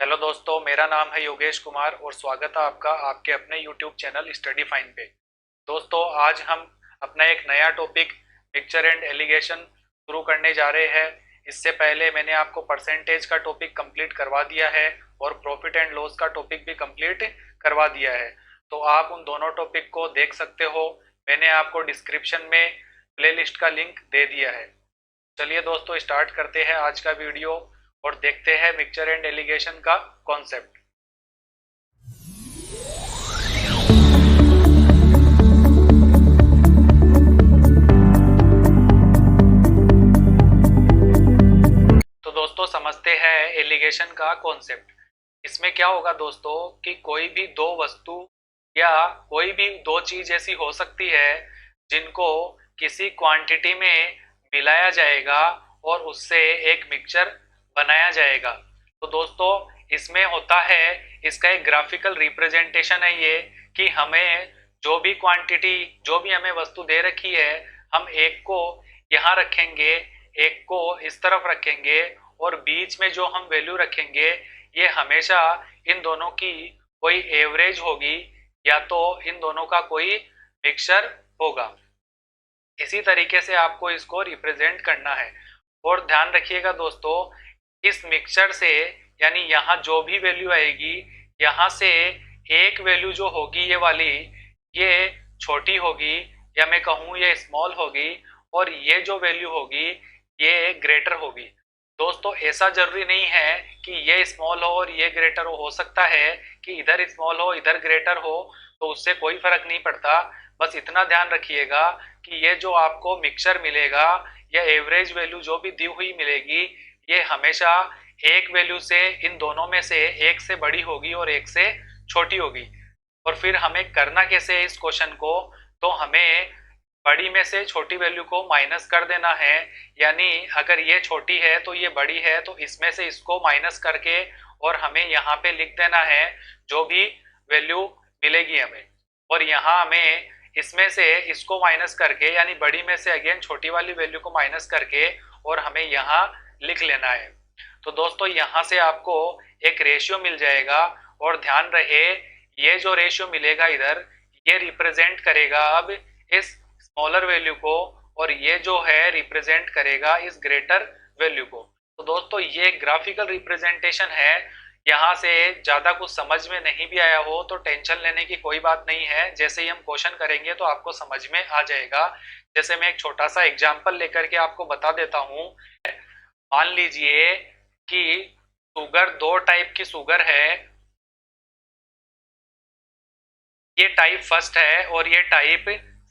Hello दोस्तों, मेरा नाम है योगेश कुमार और स्वागत है आपका आपके अपने यूट्यूब चैनल स्टडी फाइन पे। दोस्तों, आज हम अपना एक नया टॉपिक मिक्सचर एंड एलिगेशन शुरू करने जा रहे हैं। इससे पहले मैंने आपको परसेंटेज का टॉपिक कंप्लीट करवा दिया है और प्रॉफिट एंड लॉस का टॉपिक भी कंप्लीट करवा दिया है, तो आप उन दोनों टॉपिक को देख सकते हो। मैंने आपको डिस्क्रिप्शन में प्लेलिस्ट का लिंक दे दिया है। चलिए दोस्तों, स्टार्ट करते हैं आज का वीडियो और देखते हैं मिक्सचर एंड एलिगेशन का कॉन्सेप्ट। तो दोस्तों, समझते हैं एलिगेशन का कॉन्सेप्ट। इसमें क्या होगा दोस्तों कि कोई भी दो वस्तु या कोई भी दो चीज ऐसी हो सकती है जिनको किसी क्वांटिटी में मिलाया जाएगा और उससे एक मिक्सचर बनाया जाएगा। तो दोस्तों, इसमें होता है, इसका एक ग्राफिकल रिप्रेजेंटेशन है ये, कि हमें जो भी क्वांटिटी, जो भी हमें वस्तु दे रखी है, हम एक को यहाँ रखेंगे, एक को इस तरफ रखेंगे और बीच में जो हम वैल्यू रखेंगे ये हमेशा इन दोनों की कोई एवरेज होगी या तो इन दोनों का कोई मिक्सचर होगा। इसी तरीके से आपको इसको रिप्रेजेंट करना है। और ध्यान रखिएगा दोस्तों, इस मिक्सचर से यानी यहाँ जो भी वैल्यू आएगी, यहाँ से एक वैल्यू जो होगी ये वाली, ये छोटी होगी या मैं कहूँ ये स्मॉल होगी, और ये जो वैल्यू होगी ये ग्रेटर होगी। दोस्तों, ऐसा जरूरी नहीं है कि ये स्मॉल हो और ये ग्रेटर हो सकता है कि इधर स्मॉल हो इधर ग्रेटर हो, तो उससे कोई फर्क नहीं पड़ता। बस इतना ध्यान रखिएगा कि ये जो आपको मिक्सचर मिलेगा या एवरेज वैल्यू जो भी दी हुई मिलेगी, ये हमेशा एक वैल्यू से, इन दोनों में से एक से बड़ी होगी और एक से छोटी होगी। और फिर हमें करना कैसे है इस क्वेश्चन को, तो हमें बड़ी में से छोटी वैल्यू को माइनस कर देना है। यानी अगर ये छोटी है तो ये बड़ी है, तो इसमें से इसको माइनस करके और हमें यहाँ पे लिख देना है जो भी वैल्यू मिलेगी हमें। और यहाँ हमें इसमें से इसको माइनस करके, यानी बड़ी में से अगेन छोटी वाली वैल्यू को माइनस करके और हमें यहाँ लिख लेना है। तो दोस्तों, यहाँ से आपको एक रेशियो मिल जाएगा और ध्यान रहे ये जो रेशियो मिलेगा इधर, ये रिप्रेजेंट करेगा अब इस स्मॉलर वैल्यू को और ये जो है रिप्रेजेंट करेगा इस ग्रेटर वैल्यू को। तो दोस्तों, ये ग्राफिकल रिप्रेजेंटेशन है। यहाँ से ज्यादा कुछ समझ में नहीं भी आया हो तो टेंशन लेने की कोई बात नहीं है, जैसे ही हम क्वेश्चन करेंगे तो आपको समझ में आ जाएगा। जैसे मैं एक छोटा सा एग्जांपल लेकर के आपको बता देता हूँ। मान लीजिए कि शुगर, दो टाइप की शुगर है, ये टाइप फर्स्ट है और ये टाइप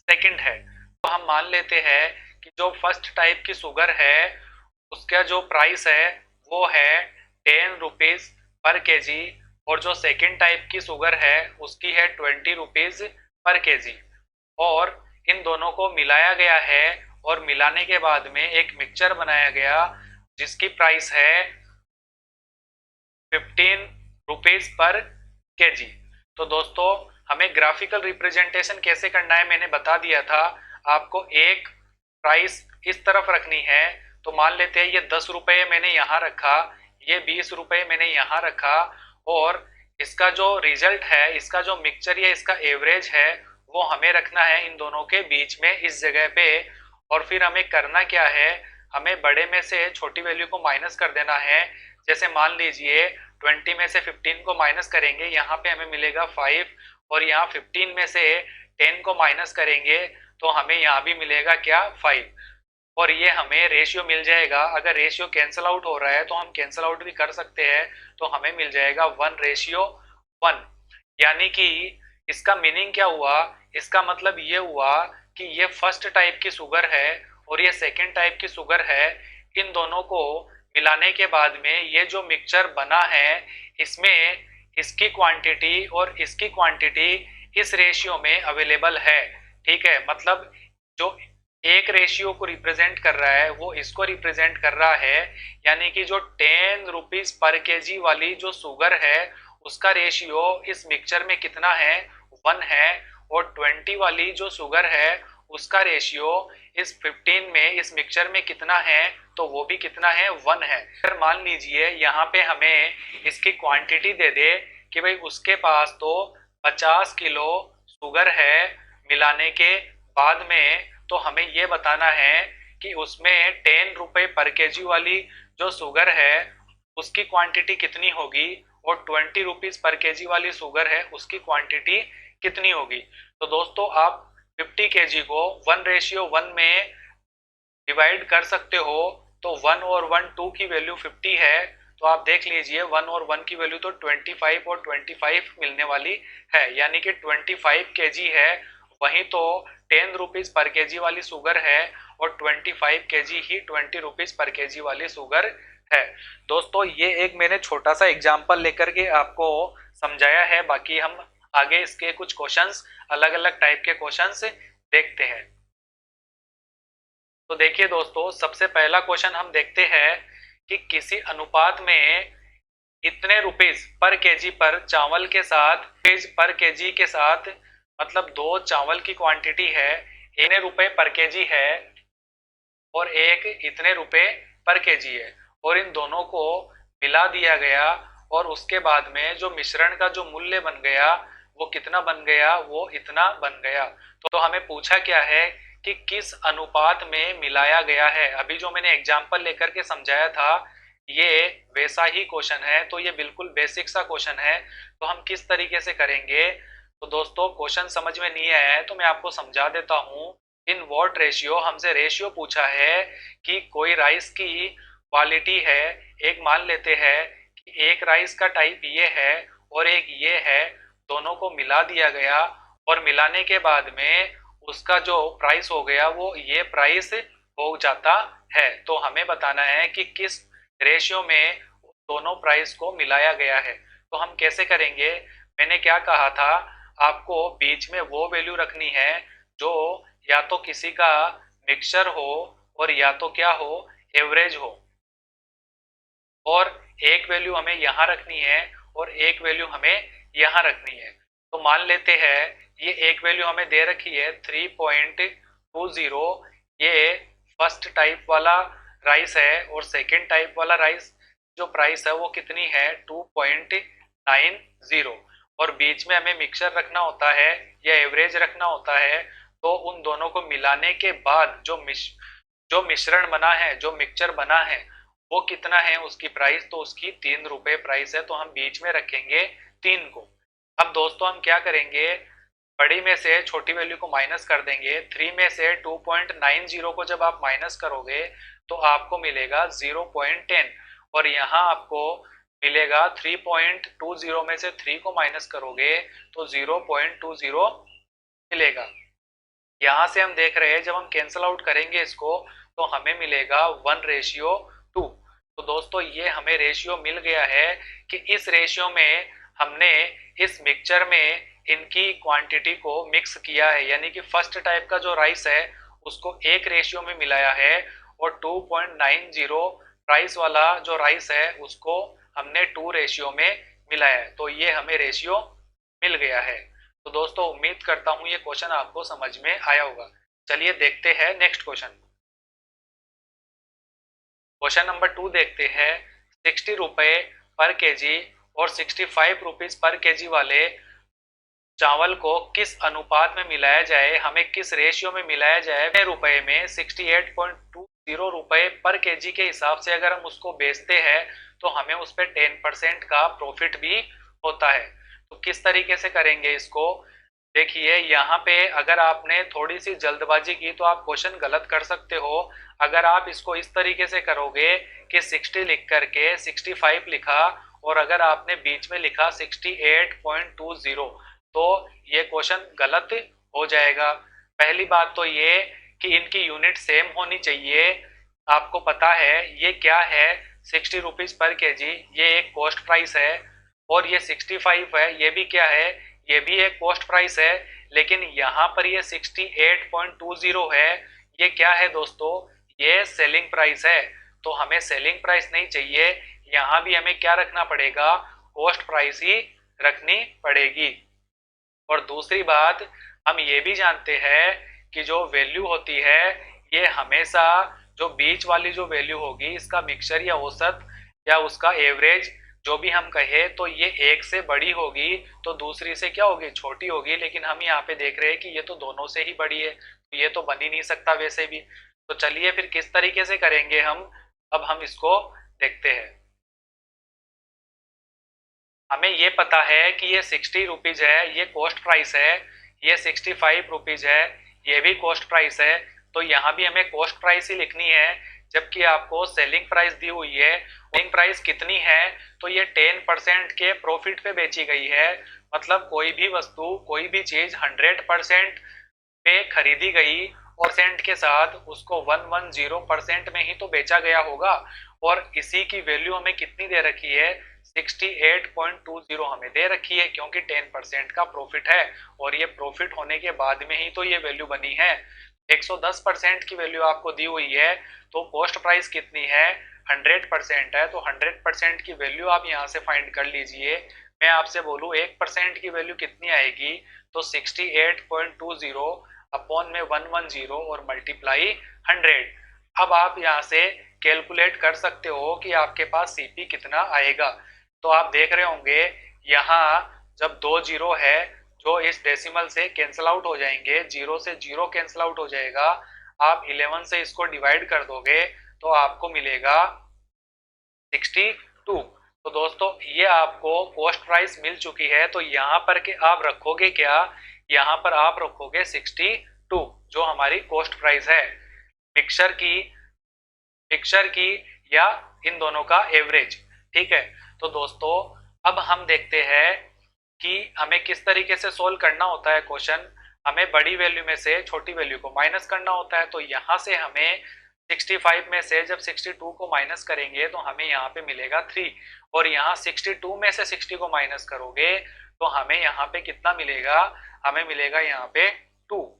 सेकंड है। तो हम मान लेते हैं कि जो फर्स्ट टाइप की शुगर है उसका जो प्राइस है वो है 10 रुपीज पर केजी, और जो सेकंड टाइप की शुगर है उसकी है 20 रुपीज पर केजी। और इन दोनों को मिलाया गया है और मिलाने के बाद में एक मिक्सचर बनाया गया जिसकी प्राइस है 15 रुपीज पर केजी। तो दोस्तों, हमें ग्राफिकल रिप्रेजेंटेशन कैसे करना है मैंने बता दिया था आपको। एक प्राइस इस तरफ रखनी है, तो मान लेते हैं ये 10 रुपये मैंने यहाँ रखा, ये 20 रुपये मैंने यहाँ रखा, और इसका जो रिजल्ट है, इसका जो मिक्सचर या इसका एवरेज है वो हमें रखना है इन दोनों के बीच में इस जगह पे। और फिर हमें करना क्या है, हमें बड़े में से छोटी वैल्यू को माइनस कर देना है। जैसे मान लीजिए 20 में से 15 को माइनस करेंगे, यहाँ पे हमें मिलेगा 5, और यहाँ 15 में से 10 को माइनस करेंगे तो हमें यहाँ भी मिलेगा क्या, 5। और ये हमें रेशियो मिल जाएगा। अगर रेशियो कैंसिल आउट हो रहा है तो हम कैंसिल आउट भी कर सकते हैं, तो हमें मिल जाएगा 1:1। यानी कि इसका मीनिंग क्या हुआ, इसका मतलब ये हुआ कि ये फर्स्ट टाइप की शुगर है और ये सेकेंड टाइप की शुगर है। इन दोनों को मिलाने के बाद में ये जो मिक्सचर बना है, इसमें इसकी क्वांटिटी और इसकी क्वांटिटी इस रेशियो में अवेलेबल है। ठीक है, मतलब जो एक रेशियो को रिप्रेजेंट कर रहा है वो इसको रिप्रेजेंट कर रहा है। यानी कि जो 10 रुपीज पर केजी वाली जो शुगर है उसका रेशियो इस मिक्सचर में कितना है, 1 है, और 20 वाली जो शुगर है उसका रेशियो इस 15 में, इस मिक्सचर में कितना है, तो वो भी कितना है, 1 है। अगर मान लीजिए यहाँ पे हमें इसकी क्वांटिटी दे दे कि भाई उसके पास तो 50 किलो शुगर है मिलाने के बाद में, तो हमें ये बताना है कि उसमें 10 रुपए पर केजी वाली जो शुगर है उसकी क्वांटिटी कितनी होगी, और 20 रुपीज पर केजी वाली शुगर है उसकी क्वांटिटी कितनी होगी। तो दोस्तों आप 50 केजी को 1:1 में डिवाइड कर सकते हो, तो 1 और 1 2 की वैल्यू 50 है, तो आप देख लीजिए 1 और 1 की वैल्यू तो 25 और 25 मिलने वाली है, यानी कि 25 केजी है। वहीं तो 10 रुपीज पर केजी वाली शुगर है और 25 केजी ही 20 रुपीज पर केजी वाली शुगर है। दोस्तों ये एक मैंने छोटा सा एग्जाम्पल लेकर के आपको समझाया है, बाकी हम आगे इसके कुछ क्वेश्चंस, अलग अलग टाइप के क्वेश्चंस देखते हैं। तो देखिए दोस्तों, सबसे पहला क्वेश्चन हम देखते हैं कि किसी अनुपात में इतने रुपीस पर केजी पर चावल के साथ, पर केजी के साथ मतलब दो चावल की क्वांटिटी है, इतने रुपए पर केजी है और एक इतने रुपए पर केजी है, और इन दोनों को मिला दिया गया और उसके बाद में जो मिश्रण का जो मूल्य बन गया वो कितना बन गया, वो इतना बन गया। तो हमें पूछा क्या है कि किस अनुपात में मिलाया गया है। अभी जो मैंने एग्जाम्पल लेकर के समझाया था ये वैसा ही क्वेश्चन है, तो ये बिल्कुल बेसिक सा क्वेश्चन है। तो हम किस तरीके से करेंगे, तो दोस्तों क्वेश्चन समझ में नहीं आया है तो मैं आपको समझा देता हूँ। इन व्हाट रेशियो, हमसे रेशियो पूछा है कि कोई राइस की क्वालिटी है, एक मान लेते हैं कि एक राइस का टाइप ये है और एक ये है, दोनों को मिला दिया गया और मिलाने के बाद में उसका जो प्राइस हो गया वो ये प्राइस हो जाता है। तो हमें बताना है कि किस रेशियो में दोनों प्राइस को मिलाया गया है। तो हम कैसे करेंगे, मैंने क्या कहा था, आपको बीच में वो वैल्यू रखनी है जो या तो किसी का मिक्सचर हो और या तो क्या हो, एवरेज हो, और एक वैल्यू हमें यहाँ रखनी है और एक वैल्यू हमें यहाँ रखनी है। तो मान लेते हैं ये एक वैल्यू हमें दे रखी है 3.20, ये फर्स्ट टाइप वाला राइस है, और सेकेंड टाइप वाला राइस जो प्राइस है वो कितनी है, 2.90, और बीच में हमें मिक्सर रखना होता है या एवरेज रखना होता है। तो उन दोनों को मिलाने के बाद जो मिश्रण बना है, जो मिक्सचर बना है वो कितना है उसकी प्राइस, तो उसकी 3 रुपए प्राइस है, तो हम बीच में रखेंगे 3 को। अब दोस्तों हम क्या करेंगे, बड़ी में से छोटी वैल्यू को माइनस कर देंगे। 3 में से 2.90 को जब आप माइनस करोगे तो आपको मिलेगा 0.10, और यहाँ आपको मिलेगा 3.20 में से 3 को माइनस करोगे तो 0.20 मिलेगा। यहाँ से हम देख रहे हैं जब हम कैंसल आउट करेंगे इसको तो हमें मिलेगा 1:2। तो दोस्तों ये हमें रेशियो मिल गया है कि इस रेशियो में हमने इस मिक्सचर में इनकी क्वांटिटी को मिक्स किया है, यानी कि फर्स्ट टाइप का जो राइस है उसको एक रेशियो में मिलाया है, और 2.90 प्राइस वाला जो राइस है उसको हमने 2 रेशियो में मिलाया है। तो ये हमें रेशियो मिल गया है। तो दोस्तों उम्मीद करता हूँ ये क्वेश्चन आपको समझ में आया होगा। चलिए देखते हैं नेक्स्ट क्वेश्चन। क्वेश्चन नंबर 2 देखते हैं। 60 रुपए पर केजी और 65 रुपीज पर केजी वाले चावल को किस अनुपात में मिलाया जाए, हमें किस रेशियो में मिलाया जाए। रुपए में 68.20 रुपए पर केजी के हिसाब से अगर हम उसको बेचते हैं तो हमें उस पर 10% का प्रॉफिट भी होता है। तो किस तरीके से करेंगे इसको, देखिए यहाँ पे अगर आपने थोड़ी सी जल्दबाजी की तो आप क्वेश्चन गलत कर सकते हो। अगर आप इसको इस तरीके से करोगे कि 60 लिख करके 65 लिखा और अगर आपने बीच में लिखा 68.20 तो ये क्वेश्चन गलत हो जाएगा। पहली बात तो ये कि इनकी यूनिट सेम होनी चाहिए। आपको पता है ये क्या है, 60 रुपीज पर केजी ये एक कॉस्ट प्राइस है, और ये 65 है ये भी क्या है, ये भी एक कॉस्ट प्राइस है। लेकिन यहाँ पर ये 68.20 है, ये क्या है दोस्तों, ये सेलिंग प्राइस है। तो हमें सेलिंग प्राइस नहीं चाहिए, यहाँ भी हमें क्या रखना पड़ेगा, कॉस्ट प्राइस ही रखनी पड़ेगी। और दूसरी बात हम ये भी जानते हैं कि जो वैल्यू होती है ये हमेशा जो बीच वाली जो वैल्यू होगी इसका मिक्सचर या औसत या उसका एवरेज जो भी हम कहे तो ये एक से बड़ी होगी तो दूसरी से क्या होगी, छोटी होगी। लेकिन हम यहाँ पे देख रहे हैं कि ये तो दोनों से ही बड़ी है, तो ये तो बन ही नहीं सकता वैसे भी। तो चलिए फिर किस तरीके से करेंगे हम, अब हम इसको देखते हैं। हमें ये पता है कि ये 60 रुपीज है, ये कॉस्ट प्राइस है, ये 65 रुपीज है, ये भी कॉस्ट प्राइस है। तो यहाँ भी हमें कॉस्ट प्राइस ही लिखनी है, जबकि आपको सेलिंग प्राइस दी हुई है। सेलिंग प्राइस कितनी है, तो ये 10% के प्रॉफिट पे बेची गई है। मतलब कोई भी वस्तु, कोई भी चीज 100% पे खरीदी गई और सेंट के साथ उसको 110% में ही तो बेचा गया होगा। और इसी की वैल्यू हमें कितनी दे रखी है, 68.20 हमें दे रखी है, क्योंकि 10% का प्रॉफिट है और ये प्रॉफिट होने के बाद में ही तो ये वैल्यू बनी है। 110% की वैल्यू आपको दी हुई है, तो कॉस्ट प्राइस कितनी है, 100% है, तो 100% की वैल्यू आप यहाँ से फाइंड कर लीजिए। मैं आपसे बोलूँ 1% की वैल्यू कितनी आएगी, तो 68.20 अपॉन में 110 और मल्टीप्लाई 100। अब आप यहाँ से कैलकुलेट कर सकते हो कि आपके पास सीपी कितना आएगा। तो आप देख रहे होंगे यहाँ जब 2 जीरो है जो इस डेसिमल से कैंसिल आउट हो जाएंगे, जीरो से जीरो कैंसिल आउट हो जाएगा। आप 11 से इसको डिवाइड कर दोगे तो आपको मिलेगा 62। तो दोस्तों ये आपको कॉस्ट प्राइस मिल चुकी है। तो यहाँ पर के आप रखोगे क्या, यहाँ पर आप रखोगे 62 जो हमारी कॉस्ट प्राइस है मिक्सचर की या इन दोनों का एवरेज। ठीक है, तो दोस्तों अब हम देखते हैं कि हमें किस तरीके से सोल्व करना होता है क्वेश्चन। हमें बड़ी वैल्यू में से छोटी वैल्यू को माइनस करना होता है। तो यहाँ से हमें 65 में से जब 62 को माइनस करेंगे तो हमें यहाँ पे मिलेगा 3, और यहाँ 62 में से 60 को माइनस करोगे तो हमें यहाँ पे कितना मिलेगा, हमें मिलेगा यहाँ पे 2।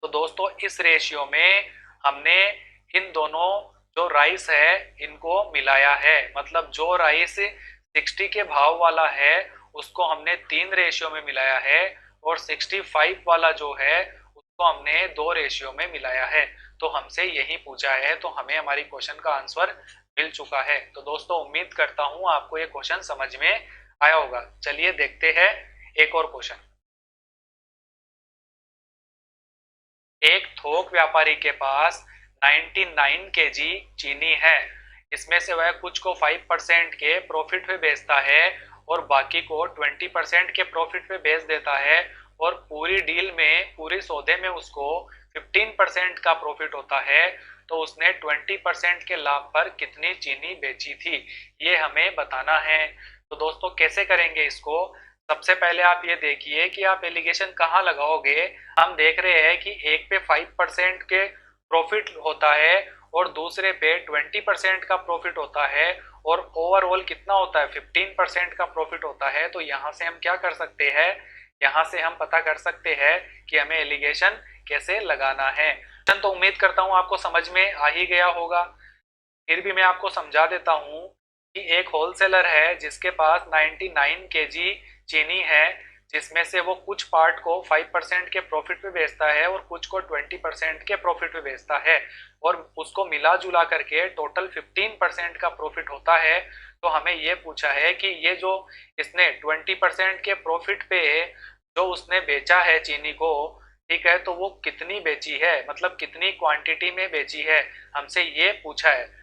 तो दोस्तों इस रेशियो में हमने इन दोनों जो राइस है इनको मिलाया है। मतलब जो राइस 60 के भाव वाला है उसको हमने 3 रेशियो में मिलाया है, और 65 वाला जो है उसको हमने 2 रेशियो में मिलाया है। तो हमसे यही पूछा है, तो हमें हमारी क्वेश्चन का आंसर मिल चुका है। तो दोस्तों उम्मीद करता हूं आपको ये क्वेश्चन समझ में आया होगा। चलिए देखते हैं एक और क्वेश्चन। एक थोक व्यापारी के पास 99 केजी चीनी है। इसमें से वह कुछ को 5% के प्रॉफिट पे बेचता है और बाकी को 20% के प्रॉफिट पे बेच देता है, और पूरी डील में, पूरी सौदे में उसको 15% का प्रॉफिट होता है। तो उसने 20% के लाभ पर कितनी चीनी बेची थी, ये हमें बताना है। तो दोस्तों कैसे करेंगे इसको, सबसे पहले आप ये देखिए कि आप एलिगेशन कहाँ लगाओगे। हम देख रहे हैं कि एक पे 5% के प्रॉफिट होता है और दूसरे पे 20% का प्रॉफिट होता है, और ओवरऑल कितना होता है, 15% का प्रॉफिट होता है। तो यहाँ से हम क्या कर सकते हैं, यहाँ से हम पता कर सकते हैं कि हमें एलिगेशन कैसे लगाना है। तो उम्मीद करता हूँ आपको समझ में आ ही गया होगा। फिर भी मैं आपको समझा देता हूँ कि एक होलसेलर है जिसके पास 99 केजी चीनी है, जिसमें से वो कुछ पार्ट को 5% के प्रॉफिट पे बेचता है और कुछ को 20% के प्रॉफिट पे बेचता है, और उसको मिला जुला करके टोटल 15% का प्रॉफिट होता है। तो हमें ये पूछा है कि ये जो इसने 20% के प्रॉफिट पे जो उसने बेचा है चीनी को, ठीक है, तो वो कितनी बेची है, मतलब कितनी क्वांटिटी में बेची है, हमसे ये पूछा है।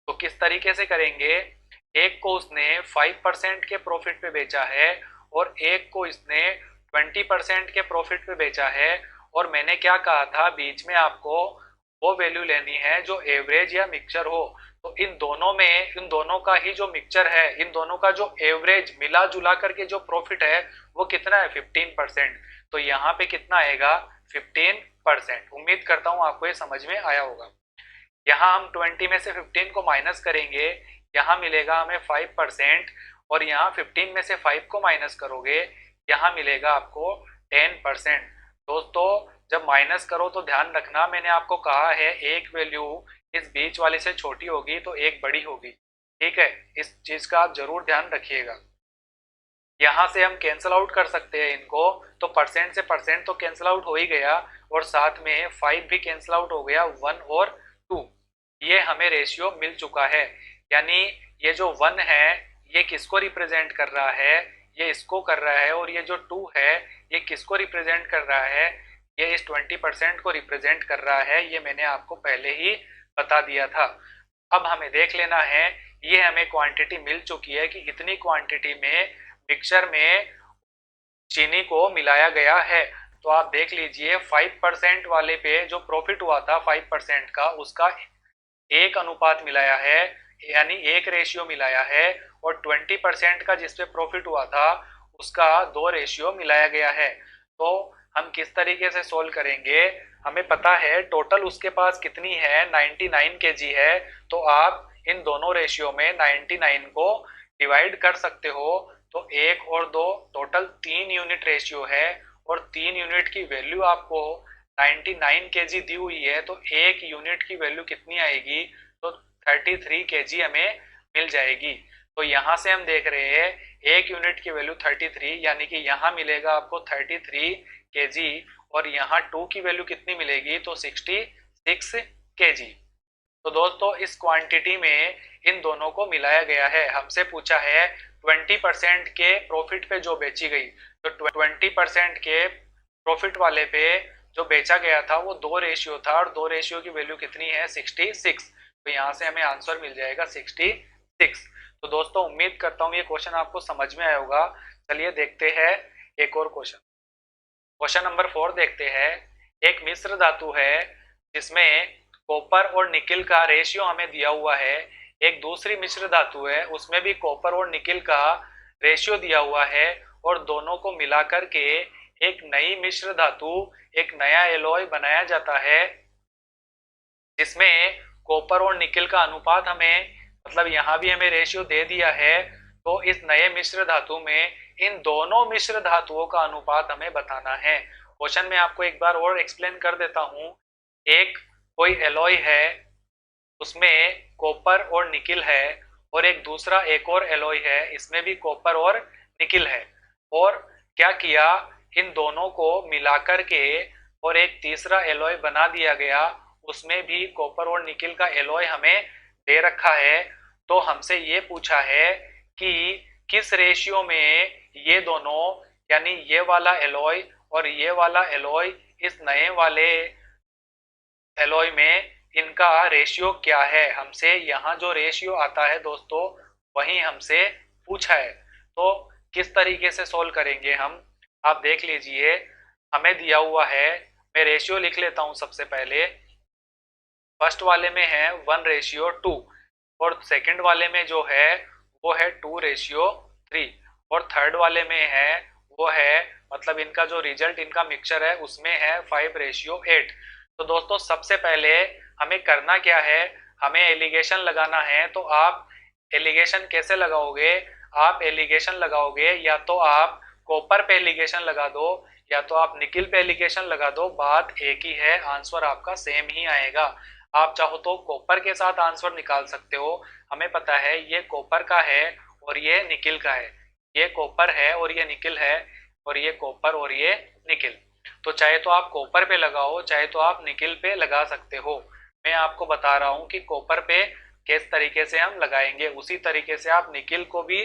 तो किस तरीके से करेंगे, एक को उसने 5% के प्रॉफिट पे बेचा है और एक को इसने 20% के प्रॉफिट पे बेचा है। और मैंने क्या कहा था, बीच में आपको वो वैल्यू लेनी है जो एवरेज या मिक्सचर हो। तो इन दोनों में, इन दोनों का ही जो मिक्सचर है, इन दोनों का जो एवरेज मिला जुला करके जो प्रॉफिट है वो कितना है, 15%। तो यहाँ पे कितना आएगा, 15%। उम्मीद करता हूँ आपको ये समझ में आया होगा। यहाँ हम 20 में से 15 को माइनस करेंगे, यहाँ मिलेगा हमें 5%, और यहाँ 15 में से 5 को माइनस करोगे, यहाँ मिलेगा आपको 10%। दोस्तों जब माइनस करो तो ध्यान रखना, मैंने आपको कहा है एक वैल्यू इस बीच वाले से छोटी होगी तो एक बड़ी होगी। ठीक है, इस चीज का आप जरूर ध्यान रखिएगा। यहाँ से हम कैंसिल आउट कर सकते हैं इनको, तो परसेंट से परसेंट तो कैंसिल आउट हो ही गया, और साथ में 5 भी कैंसिल आउट हो गया, 1 और 2। ये हमें रेशियो मिल चुका है। यानी ये जो 1 है ये किसको रिप्रेजेंट कर रहा है, ये इसको कर रहा है, और ये जो 2 है ये किसको रिप्रेजेंट कर रहा है, ये इस 20% को रिप्रेजेंट कर रहा है। ये मैंने आपको पहले ही बता दिया था। अब हमें देख लेना है, ये हमें क्वांटिटी मिल चुकी है कि इतनी क्वांटिटी में मिक्सचर में चीनी को मिलाया गया है। तो आप देख लीजिए 5% वाले पे जो प्रॉफिट हुआ था 5% का, उसका 1 अनुपात मिलाया है, यानी 1 रेशियो मिलाया है, और 20% का जिसपे प्रॉफिट हुआ था उसका 2 रेशियो मिलाया गया है। तो हम किस तरीके से सोल्व करेंगे, हमें पता है टोटल उसके पास कितनी है, 99 केजी है। तो आप इन दोनों रेशियो में 99 को डिवाइड कर सकते हो। तो 1 और 2 टोटल 3 यूनिट रेशियो है, और 3 यूनिट की वैल्यू आपको 99 केजी दी हुई है। तो 1 यूनिट की वैल्यू कितनी आएगी, तो 33 केजी हमें मिल जाएगी। तो यहाँ से हम देख रहे हैं 1 यूनिट की वैल्यू 33, यानी कि यहाँ मिलेगा आपको 33 केजी, और यहाँ 2 की वैल्यू कितनी मिलेगी, तो 66 केजी। तो दोस्तों इस क्वांटिटी में इन दोनों को मिलाया गया है। हमसे पूछा है 20% के प्रॉफिट पे जो बेची गई, तो 20% के प्रॉफिट वाले पे जो बेचा गया था वो 2 रेशियो था, और 2 रेशियो की वैल्यू कितनी है, 66। तो यहाँ से हमें आंसर मिल जाएगा 66। तो दोस्तों उम्मीद करता हूँ ये क्वेश्चन आपको समझ में आया होगा। चलिए देखते हैं एक और क्वेश्चन। क्वेश्चन नंबर 4 देखते हैं। एक मिश्र धातु है जिसमें कॉपर और निकिल का रेशियो हमें दिया हुआ है। एक दूसरी मिश्र धातु है उसमें भी कॉपर और निकिल का रेशियो दिया हुआ है, और दोनों को मिलाकर के एक नई मिश्र धातु, एक नया एलॉय बनाया जाता है, जिसमें कॉपर और निकिल का अनुपात हमें, मतलब यहाँ भी हमें रेशियो दे दिया है। तो इस नए मिश्र धातु में इन दोनों मिश्र धातुओं का अनुपात हमें बताना है। क्वेश्चन में आपको एक बार और एक्सप्लेन कर देता हूँ। एक कोई एलॉय है उसमें कॉपर और निकिल है, और एक दूसरा एक और एलॉय है इसमें भी कॉपर और निकिल है, और क्या किया, इन दोनों को मिलाकर के और एक तीसरा एलॉय बना दिया गया, उसमें भी कॉपर और निकिल का एलॉय हमें दे रखा है। तो हमसे ये पूछा है कि किस रेशियो में ये दोनों, यानी ये वाला एलॉय और ये वाला एलॉय, इस नए वाले एलॉय में इनका रेशियो क्या है। हमसे यहाँ जो रेशियो आता है दोस्तों वही हमसे पूछा है। तो किस तरीके से सोल्व करेंगे हम, आप देख लीजिए। हमें दिया हुआ है, मैं रेशियो लिख लेता हूँ सबसे पहले। फर्स्ट वाले में है 1:2, और सेकंड वाले में जो है वो है 2:3, और थर्ड वाले में है वो है, मतलब इनका जो रिजल्ट इनका मिक्सचर है उसमें है 5:8। तो दोस्तों सबसे पहले हमें करना क्या है, हमें एलिगेशन लगाना है। तो आप एलिगेशन कैसे लगाओगे, आप एलिगेशन लगाओगे या तो आप कॉपर पे एलिगेशन लगा दो या तो आप निकिल पे एलिगेशन लगा दो, बात एक ही है, आंसर आपका सेम ही आएगा। आप चाहो तो कॉपर के साथ आंसर निकाल सकते हो। हमें पता है ये कॉपर का है और ये निकिल का है, ये कॉपर है और ये निकिल है, और ये कॉपर और ये निकिल। तो चाहे तो आप कॉपर पे लगाओ चाहे तो आप निकिल पे लगा सकते हो। मैं आपको बता रहा हूँ कि कॉपर पे किस तरीके से हम लगाएंगे, उसी तरीके से आप निकिल को भी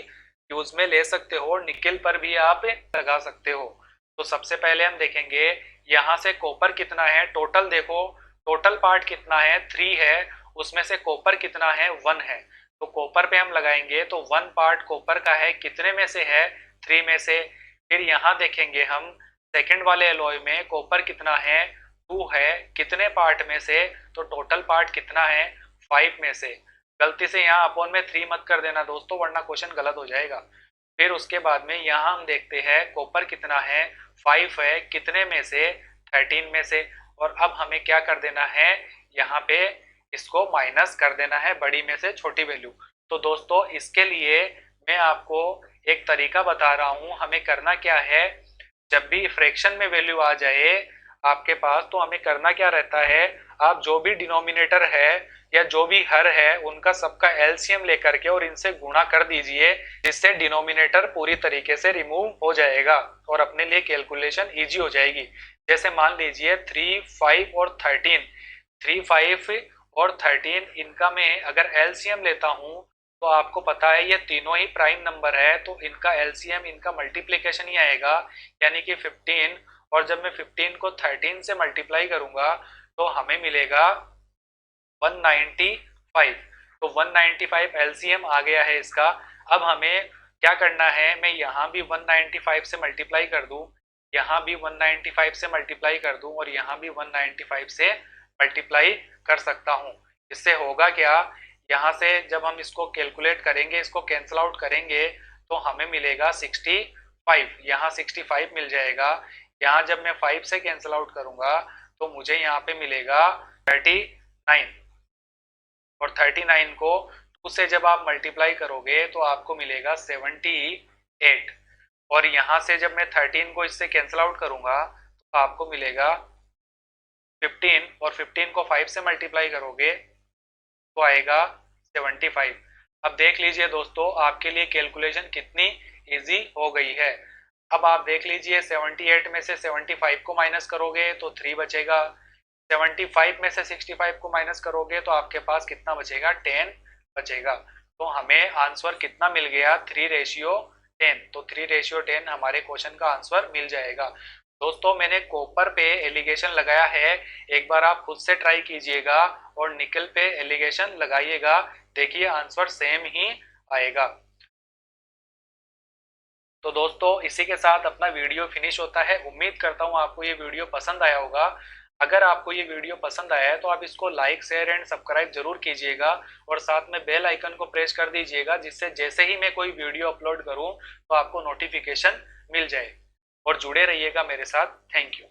यूज में ले सकते हो और निकिल पर भी आप लगा सकते हो। तो सबसे पहले हम देखेंगे यहाँ से कॉपर कितना है, टोटल देखो, टोटल पार्ट कितना है, 3 है, उसमें से कॉपर कितना है, 1 है। तो कॉपर पे हम लगाएंगे तो 1 पार्ट कॉपर का है, कितने में से है, 3 में से। फिर यहाँ देखेंगे हम सेकंड वाले एलॉय में कॉपर कितना है, 2 है, कितने पार्ट में से, तो टोटल पार्ट कितना है, 5 में से। गलती से यहाँ अपॉन में 3 मत कर देना दोस्तों, वरना क्वेश्चन गलत हो जाएगा। फिर उसके बाद में यहाँ हम देखते हैं कॉपर कितना है, 5 है, कितने में से, 13 में से। और अब हमें क्या कर देना है, यहाँ पे इसको माइनस कर देना है बड़ी में से छोटी वैल्यू। तो दोस्तों इसके लिए मैं आपको एक तरीका बता रहा हूँ। हमें करना क्या है, जब भी फ्रैक्शन में वैल्यू आ जाए आपके पास, तो हमें करना क्या रहता है, आप जो भी डिनोमिनेटर है या जो भी हर है उनका सबका एलसीएम लेकर के और इनसे गुणा कर दीजिए, जिससे डिनोमिनेटर पूरी तरीके से रिमूव हो जाएगा और अपने लिए कैलकुलेशन इजी हो जाएगी। जैसे मान लीजिए 3, 5 और 13, 3, 5 और 13 इनका मैं अगर एलसीएम लेता हूं तो आपको पता है ये तीनों ही प्राइम नंबर है, तो इनका एलसीएम, इनका मल्टीप्लिकेशन ही आएगा, यानी कि 15। और जब मैं 15 को 13 से मल्टीप्लाई करूंगा तो हमें मिलेगा 195। तो 195 एलसीएम आ गया है इसका। अब हमें क्या करना है, मैं यहाँ भी 195 से मल्टीप्लाई कर दूं, यहाँ भी 195 से मल्टीप्लाई कर दूं और यहाँ भी 195 से मल्टीप्लाई कर सकता हूँ। इससे होगा क्या, यहाँ से जब हम इसको कैलकुलेट करेंगे, इसको कैंसिल आउट करेंगे तो हमें मिलेगा 65, यहाँ 65 मिल जाएगा। यहाँ जब मैं 5 से कैंसिल आउट करूंगा तो मुझे यहाँ पे मिलेगा 39, और 39 को 2 से जब आप मल्टीप्लाई करोगे तो आपको मिलेगा 78, और यहाँ से जब मैं 13 को इससे कैंसिल आउट करूंगा तो आपको मिलेगा 15, और 15 को 5 से मल्टीप्लाई करोगे तो आएगा 75। अब देख लीजिए दोस्तों, आपके लिए कैलकुलेशन कितनी इजी हो गई है। अब आप देख लीजिए 78 में से 75 को माइनस करोगे तो 3 बचेगा, 75 में से 65 को माइनस करोगे तो आपके पास कितना बचेगा, 10 बचेगा। तो हमें आंसर कितना मिल गया, 3:10। तो 3:10 हमारे क्वेश्चन का आंसर मिल जाएगा। दोस्तों मैंने कॉपर पे एलिगेशन लगाया है, एक बार आप खुद से ट्राई कीजिएगा और निकल पे एलिगेशन लगाइएगा, देखिए आंसर सेम ही आएगा। तो दोस्तों इसी के साथ अपना वीडियो फिनिश होता है। उम्मीद करता हूँ आपको ये वीडियो पसंद आया होगा। अगर आपको ये वीडियो पसंद आया है तो आप इसको लाइक, शेयर एंड सब्सक्राइब जरूर कीजिएगा, और साथ में बेल आइकन को प्रेस कर दीजिएगा, जिससे जैसे ही मैं कोई वीडियो अपलोड करूँ तो आपको नोटिफिकेशन मिल जाए। और जुड़े रहिएगा मेरे साथ। Thank you.